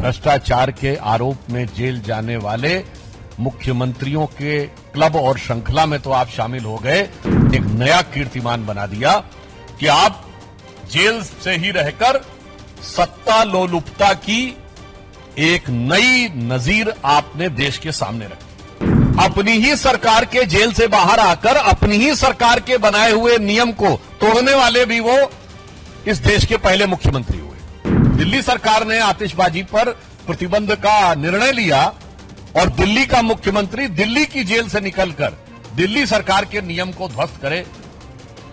भ्रष्टाचार के आरोप में जेल जाने वाले मुख्यमंत्रियों के क्लब और श्रृंखला में तो आप शामिल हो गए। एक नया कीर्तिमान बना दिया कि आप जेल से ही रहकर सत्ता लोलुपता की एक नई नजीर आपने देश के सामने रखी। अपनी ही सरकार के जेल से बाहर आकर अपनी ही सरकार के बनाए हुए नियम को तोड़ने वाले भी वो इस देश के पहले मुख्यमंत्री हुए। दिल्ली सरकार ने आतिशबाजी पर प्रतिबंध का निर्णय लिया और दिल्ली का मुख्यमंत्री दिल्ली की जेल से निकलकर दिल्ली सरकार के नियम को ध्वस्त करे,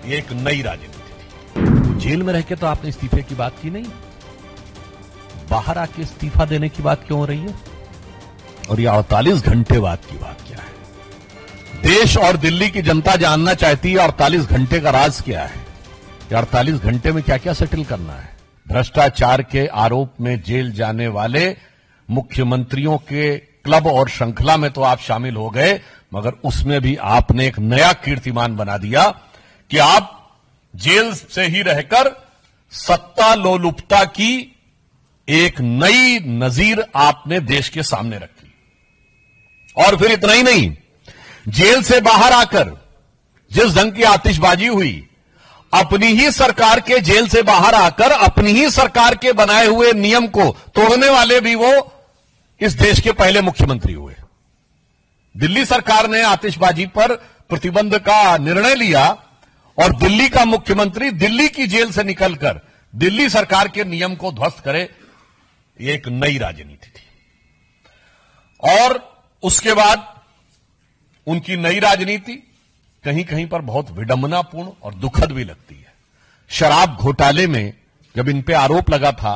ये एक नई राजनीति थी। तो जेल में रह के तो आपने इस्तीफे की बात की नहीं, बाहर आके इस्तीफा देने की बात क्यों हो रही है? और ये 48 घंटे बाद की बात क्या है? देश और दिल्ली की जनता जानना चाहती है 48 घंटे का राज क्या है, ये 48 घंटे में क्या क्या सेटल करना है। भ्रष्टाचार के आरोप में जेल जाने वाले मुख्यमंत्रियों के क्लब और श्रृंखला में तो आप शामिल हो गए, मगर उसमें भी आपने एक नया कीर्तिमान बना दिया कि आप जेल से ही रहकर सत्ता लोलुपता की एक नई नजीर आपने देश के सामने रखी। और फिर इतना ही नहीं, जेल से बाहर आकर जिस ढंग की आतिशबाजी हुई, अपनी ही सरकार के जेल से बाहर आकर अपनी ही सरकार के बनाए हुए नियम को तोड़ने वाले भी वो इस देश के पहले मुख्यमंत्री हुए। दिल्ली सरकार ने आतिशबाजी पर प्रतिबंध का निर्णय लिया और दिल्ली का मुख्यमंत्री दिल्ली की जेल से निकलकर दिल्ली सरकार के नियम को ध्वस्त करे, ये एक नई राजनीति थी। और उसके बाद उनकी नई राजनीति कहीं कहीं पर बहुत विडंबनापूर्ण और दुखद भी लगती है। शराब घोटाले में जब इन पे आरोप लगा था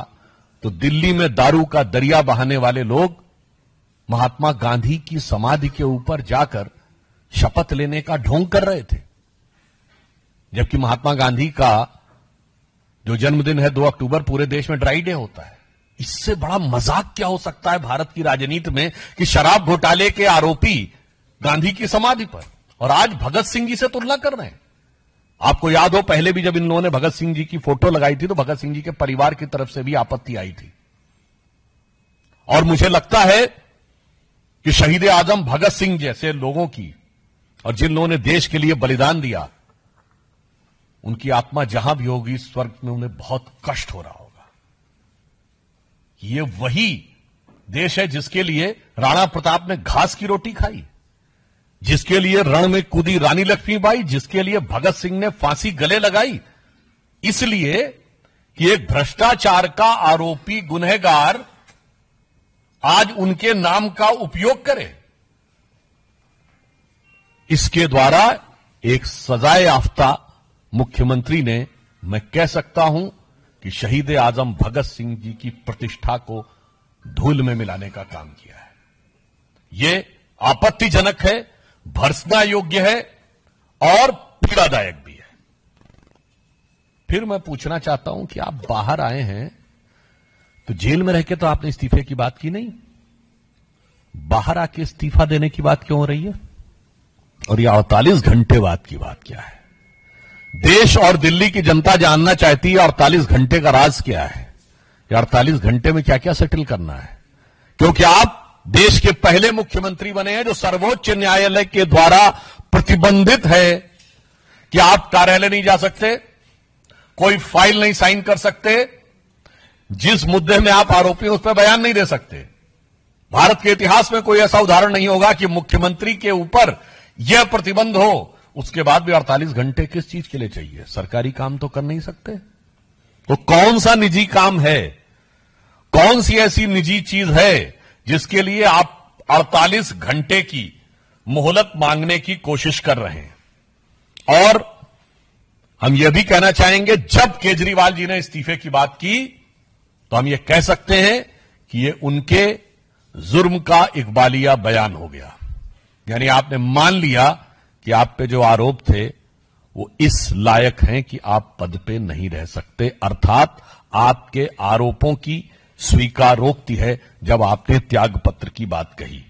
तो दिल्ली में दारू का दरिया बहाने वाले लोग महात्मा गांधी की समाधि के ऊपर जाकर शपथ लेने का ढोंग कर रहे थे, जबकि महात्मा गांधी का जो जन्मदिन है 2 अक्टूबर पूरे देश में ड्राई डे होता है। इससे बड़ा मजाक क्या हो सकता है भारत की राजनीति में कि शराब घोटाले के आरोपी गांधी की समाधि पर, और आज भगत सिंह जी से तुलना कर रहे हैं। आपको याद हो, पहले भी जब इन लोगों ने भगत सिंह जी की फोटो लगाई थी तो भगत सिंह जी के परिवार की तरफ से भी आपत्ति आई थी। और मुझे लगता है कि शहीद आजम भगत सिंह जैसे लोगों की, और जिन लोगों ने देश के लिए बलिदान दिया, उनकी आत्मा जहां भी होगी स्वर्ग में उन्हें बहुत कष्ट हो रहा होगा। ये वही देश है जिसके लिए राणा प्रताप ने घास की रोटी खाई, जिसके लिए रण में कूदी रानी लक्ष्मीबाई, जिसके लिए भगत सिंह ने फांसी गले लगाई, इसलिए कि एक भ्रष्टाचार का आरोपी गुनहगार आज उनके नाम का उपयोग करे। इसके द्वारा एक सजाए याफ्ता मुख्यमंत्री ने, मैं कह सकता हूं कि शहीद आजम भगत सिंह जी की प्रतिष्ठा को धूल में मिलाने का काम किया है। यह आपत्तिजनक है, भर्त्सना योग्य है और पीड़ादायक भी है। फिर मैं पूछना चाहता हूं कि आप बाहर आए हैं तो जेल में रह के तो आपने इस्तीफे की बात की नहीं, बाहर आके इस्तीफा देने की बात क्यों हो रही है? और ये 48 घंटे बाद की बात क्या है? देश और दिल्ली की जनता जानना चाहती है 48 घंटे का राज क्या है, ये 48 घंटे में क्या क्या सेटल करना है। क्योंकि आप देश के पहले मुख्यमंत्री बने हैं जो सर्वोच्च न्यायालय के द्वारा प्रतिबंधित है कि आप कार्यालय नहीं जा सकते, कोई फाइल नहीं साइन कर सकते, जिस मुद्दे में आप आरोपी हैं उस पर बयान नहीं दे सकते। भारत के इतिहास में कोई ऐसा उदाहरण नहीं होगा कि मुख्यमंत्री के ऊपर यह प्रतिबंध हो, उसके बाद भी 48 घंटे किस चीज के लिए चाहिए? सरकारी काम तो कर नहीं सकते, तो कौन सा निजी काम है, कौन सी ऐसी निजी चीज है जिसके लिए आप 48 घंटे की मोहलत मांगने की कोशिश कर रहे हैं? और हम यह भी कहना चाहेंगे, जब केजरीवाल जी ने इस्तीफे की बात की तो हम यह कह सकते हैं कि यह उनके जुर्म का इकबालिया बयान हो गया। यानी आपने मान लिया कि आप पे जो आरोप थे वो इस लायक हैं कि आप पद पे नहीं रह सकते, अर्थात आपके आरोपों की स्वीकारोक्ति है जब आपने त्याग पत्र की बात कही।